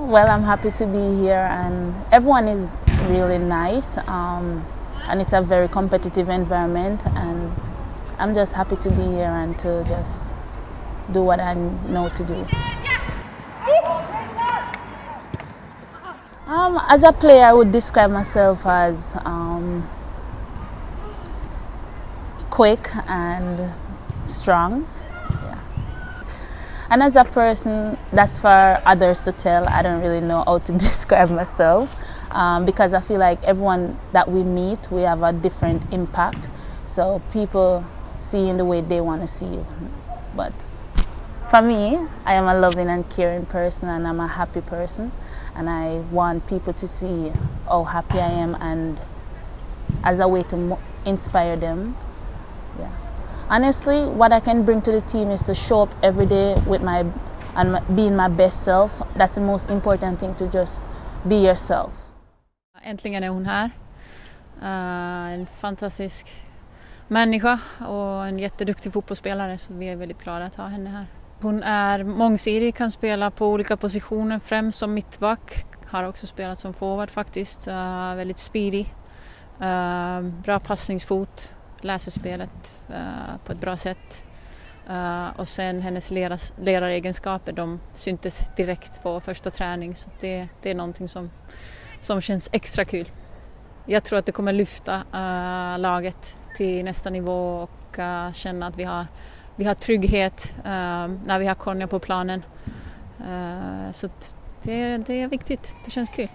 Well, I'm happy to be here, and everyone is really nice, and it's a very competitive environment, and I'm just happy to be here and to just do what I know to do. As a player, I would describe myself as quick and strong. And as a person, that's for others to tell. I don't really know how to describe myself because I feel like everyone that we meet, we have a different impact. So people see in the way they want to see you. But for me, I am a loving and caring person, and I'm a happy person. And I want people to see how happy I am, and as a way to inspire them. Yeah. Honestly, what I can bring to the team is to show up every day with being my best self. That's the most important thing, to just be yourself. Äntligen är hon här. En fantastisk människa och en jätteduktig fotbollsspelare, så vi är väldigt glada att ha henne här. Hon är mångsidig, kan spela på olika positioner, främst som mittback. Har också spelat som forward faktiskt. Väldigt speedy. Bra passningsfot. Läser spelet på ett bra sätt. Och sen hennes ledaregenskaper, de syntes direkt på första träning. Så det är någonting som känns extra kul. Jag tror att det kommer lyfta laget till nästa nivå och känna att vi har trygghet när vi har Konya på planen. Så det är viktigt, det känns kul.